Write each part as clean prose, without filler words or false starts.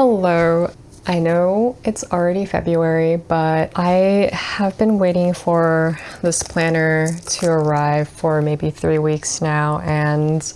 Hello. I know it's already February, but I have been waiting for this planner to arrive for maybe 3 weeks now, and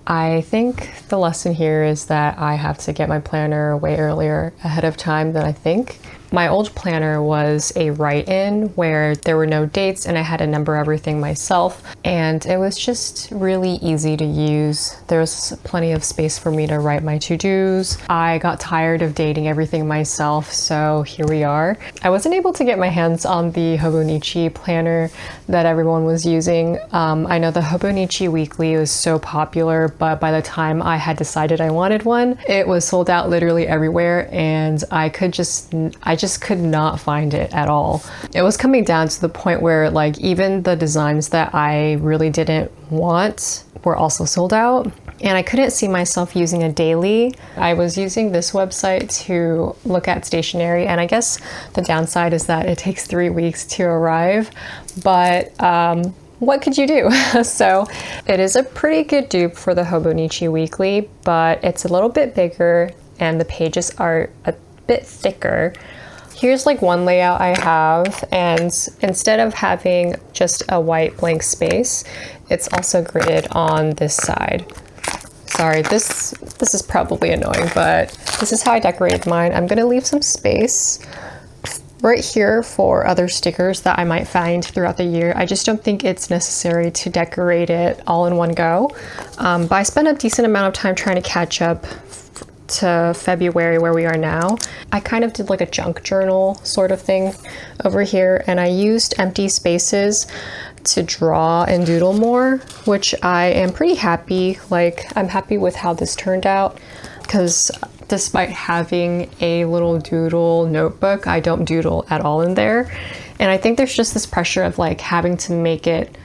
I think the lesson here is that I have to get my planner way earlier ahead of time than I think. My old planner was a write-in where there were no dates and I had to number everything myself, and it was just really easy to use. There's plenty of space for me to write my to-dos. I got tired of dating everything myself, so here we are. I wasn't able to get my hands on the hobonichi planner that everyone was using. I know the hobonichi weekly was so popular, but by the time I had decided I wanted one, it was sold out literally everywhere, and I just could not find it at all. It was coming down to the point where like even the designs that I really didn't want were also sold out, and I couldn't see myself using a daily. I was using this website to look at stationery, and I guess the downside is that it takes 3 weeks to arrive, but what could you do? So it is a pretty good dupe for the hobonichi weekly, but it's a little bit bigger and the pages are a bit thicker. Here's like one layout I have, and instead of having just a white blank space, it's also gridded on this side. Sorry, this is probably annoying, but this is how I decorated mine. I'm gonna leave some space right here for other stickers that I might find throughout the year. I just don't think it's necessary to decorate it all in one go. But I spent a decent amount of time trying to catch up to February where we are now. I kind of did like a junk journal sort of thing over here, and I used empty spaces to draw and doodle more, which I am pretty happy. Like, I'm happy with how this turned out, because despite having a little doodle notebook, I don't doodle at all in there. And I think there's just this pressure of like having to make it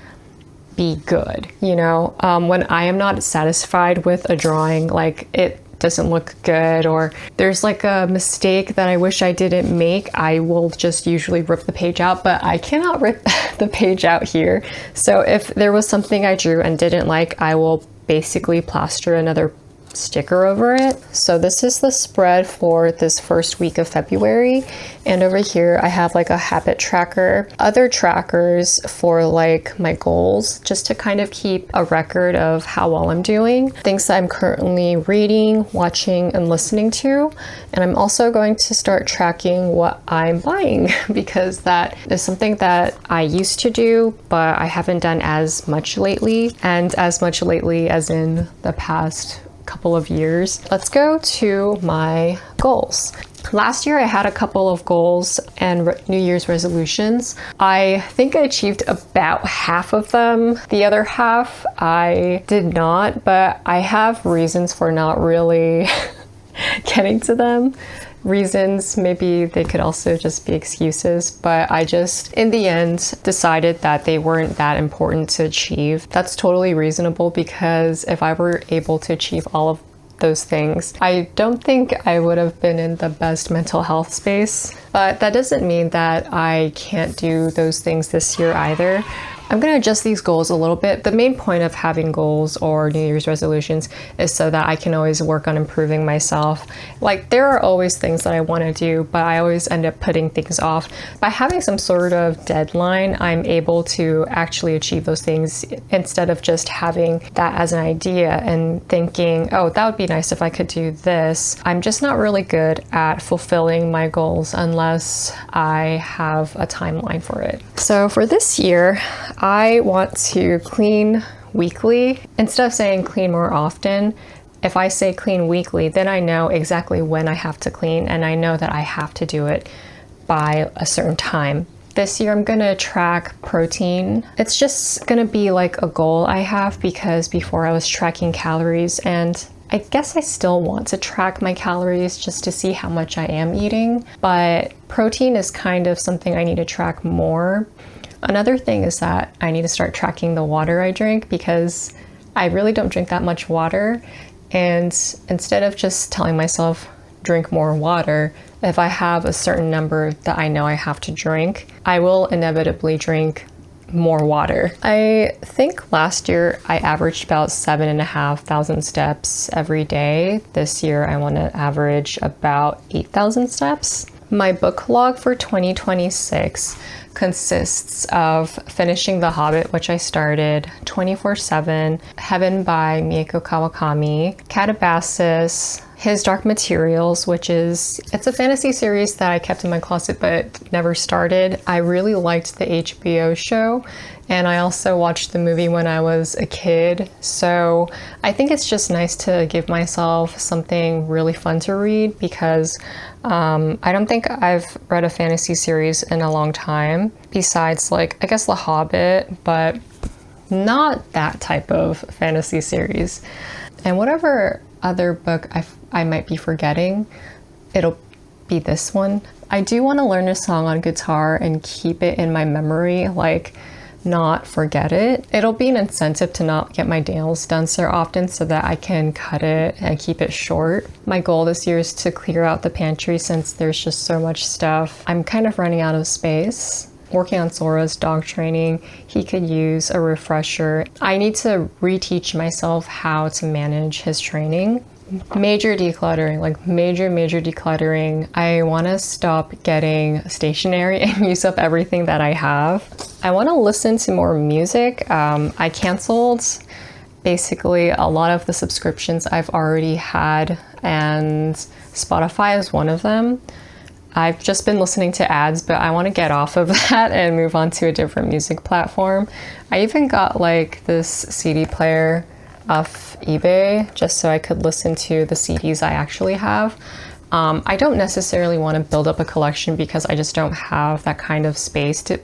be good, you know? When I am not satisfied with a drawing, like it doesn't look good, or there's like a mistake that I wish I didn't make, I will just usually rip the page out, but I cannot rip the page out here. So if there was something I drew and didn't like, I will basically plaster another sticker over it. So this is the spread for this first week of February, and over here I have like a habit tracker, other trackers for like my goals, just to kind of keep a record of how well I'm doing, things that I'm currently reading, watching, and listening to. And I'm also going to start tracking what I'm buying, because that is something that I used to do, but I haven't done as much lately, and as much lately as in the past couple of years. Let's go to my goals. Last year I had a couple of goals and New Year's resolutions. I think I achieved about half of them. The other half I did not, but I have reasons for not really getting to them. Reasons, maybe they could also just be excuses, but I just, in the end, decided that they weren't that important to achieve. That's totally reasonable, because if I were able to achieve all of those things, I don't think I would have been in the best mental health space. But that doesn't mean that I can't do those things this year either. I'm going to adjust these goals a little bit. The main point of having goals or New Year's resolutions is so that I can always work on improving myself. Like, there are always things that I want to do, but I always end up putting things off. By having some sort of deadline, I'm able to actually achieve those things instead of just having that as an idea and thinking, oh, that would be nice if I could do this. I'm just not really good at fulfilling my goals unless I have a timeline for it. So for this year, I want to clean weekly. Instead of saying clean more often, if I say clean weekly, then I know exactly when I have to clean, and I know that I have to do it by a certain time. This year I'm gonna track protein. It's just gonna be like a goal I have, because before I was tracking calories, and I guess I still want to track my calories just to see how much I am eating, but protein is kind of something I need to track more. Another thing is that I need to start tracking the water I drink, because I really don't drink that much water. And instead of just telling myself, drink more water, if I have a certain number that I know I have to drink, I will inevitably drink more water. I think last year I averaged about 7,500 steps every day. This year I want to average about 8,000 steps. My book log for 2026 consists of finishing The Hobbit, which I started, 24/7, Heaven by Mieko Kawakami, Catabasis, His Dark Materials, it's a fantasy series that I kept in my closet but never started. I really liked the HBO show, and I also watched the movie when I was a kid, so I think it's just nice to give myself something really fun to read because I don't think I've read a fantasy series in a long time, besides like, I guess The Hobbit, but not that type of fantasy series. And whatever other book I might be forgetting, it'll be this one. I do want to learn a song on guitar and keep it in my memory, like not forget it. It'll be an incentive to not get my nails done so often so that I can cut it and keep it short. My goal this year is to clear out the pantry since there's just so much stuff. I'm kind of running out of space. Working on Sora's dog training, he could use a refresher. I need to reteach myself how to manage his training. Major decluttering, like major decluttering. I want to stop getting stationery and use up everything that I have. I want to listen to more music. I canceled basically a lot of the subscriptions I've already had, and Spotify is one of them. I've just been listening to ads, but I want to get off of that and move on to a different music platform. I even got like this CD player off eBay just so I could listen to the CDs I actually have. I don't necessarily want to build up a collection because I just don't have that kind of space to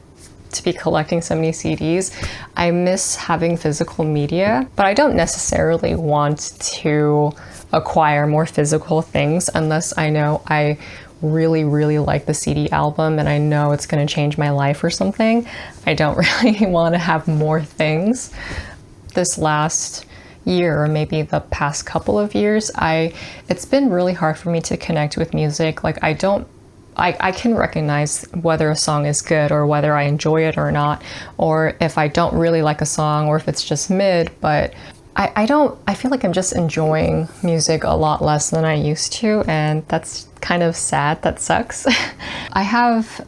be collecting so many CDs. I miss having physical media, but I don't necessarily want to acquire more physical things unless I know I really like the CD album and I know it's going to change my life or something. I don't really want to have more things. This last year, or maybe the past couple of years, it's been really hard for me to connect with music. Like I can recognize whether a song is good or whether I enjoy it or not, or if I don't really like a song or if it's just mid, but I feel like I'm just enjoying music a lot less than I used to, and that's kind of sad. That sucks. I have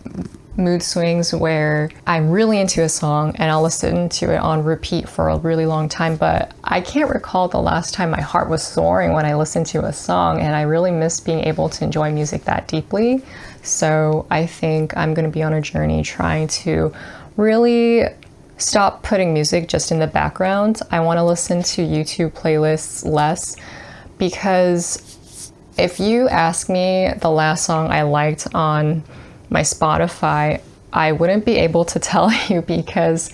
mood swings where I'm really into a song and I'll listen to it on repeat for a really long time, but I can't recall the last time my heart was soaring when I listened to a song, and I really miss being able to enjoy music that deeply. So I think I'm going to be on a journey trying to really stop putting music just in the background. I want to listen to YouTube playlists less, because if you ask me the last song I liked on my Spotify, I wouldn't be able to tell you because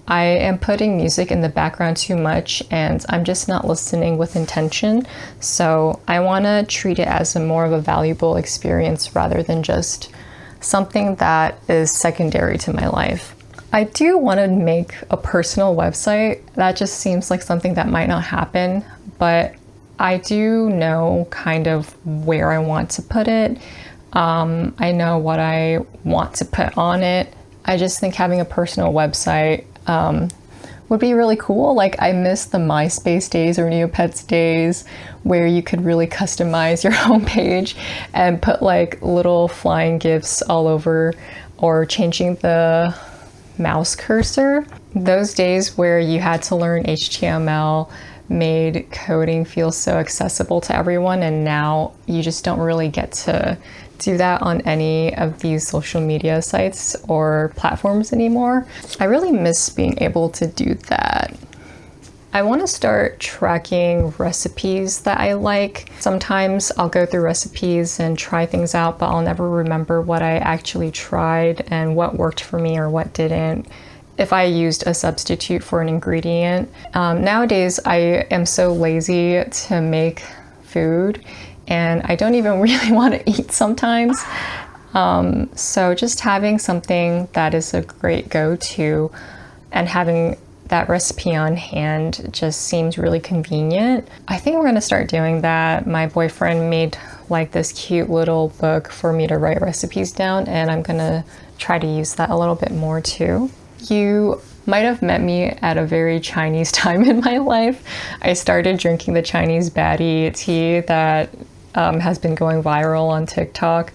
I am putting music in the background too much and I'm just not listening with intention. So I want to treat it as more of a valuable experience rather than just something that is secondary to my life. I do want to make a personal website. That just seems like something that might not happen, but I do know kind of where I want to put it. I know what I want to put on it. I just think having a personal website would be really cool. Like I miss the MySpace days or Neopets days where you could really customize your homepage and put like little flying GIFs all over, or changing the mouse cursor. Those days where you had to learn HTML made coding feel so accessible to everyone, and now you just don't really get to do that on any of these social media sites or platforms anymore. I really miss being able to do that. I want to start tracking recipes that I like. Sometimes I'll go through recipes and try things out, but I'll never remember what I actually tried and what worked for me or what didn't, if I used a substitute for an ingredient. Nowadays, I am so lazy to make food and I don't even really want to eat sometimes. So just having something that is a great go-to and having that recipe on hand just seems really convenient. I think we're gonna start doing that. My boyfriend made like this cute little book for me to write recipes down, and I'm gonna try to use that a little bit more too. You might have met me at a very Chinese time in my life. I started drinking the Chinese baddie tea that has been going viral on TikTok.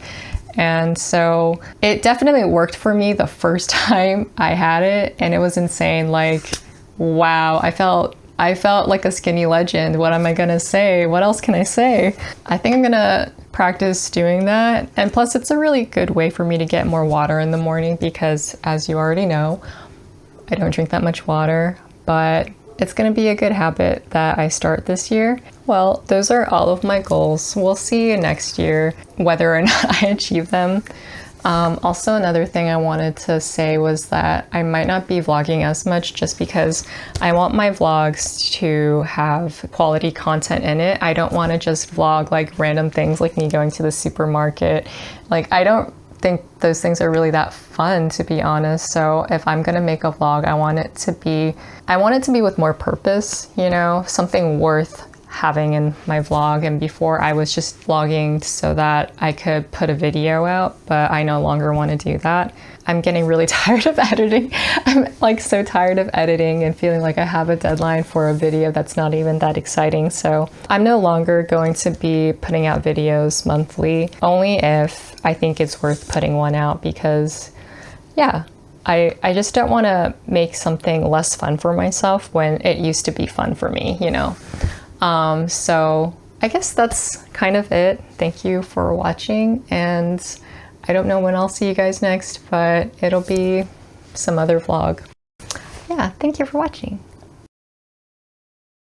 And so it definitely worked for me the first time I had it, and it was insane. Like, wow, I felt like a skinny legend. What am I gonna say? What else can I say? I think I'm gonna practice doing that. And plus, it's a really good way for me to get more water in the morning because, as you already know, I don't drink that much water, but it's gonna be a good habit that I start this year. Well, those are all of my goals. We'll see next year whether or not I achieve them. Also, another thing I wanted to say was that I might not be vlogging as much just because I want my vlogs to have quality content in it. I don't want to just vlog like random things like me going to the supermarket. Like, I don't think those things are really that fun, to be honest. So if I'm gonna make a vlog, I want it to be with more purpose, you know, something worth having in my vlog. And before, I was just vlogging so that I could put a video out, but I no longer want to do that. I'm getting really tired of editing. I'm like so tired of editing and feeling like I have a deadline for a video that's not even that exciting. So I'm no longer going to be putting out videos monthly, only if I think it's worth putting one out, because yeah, I just don't want to make something less fun for myself when it used to be fun for me, you know? So I guess that's kind of it. Thank you for watching, and I don't know when I'll see you guys next, but it'll be some other vlog. Yeah, thank you for watching.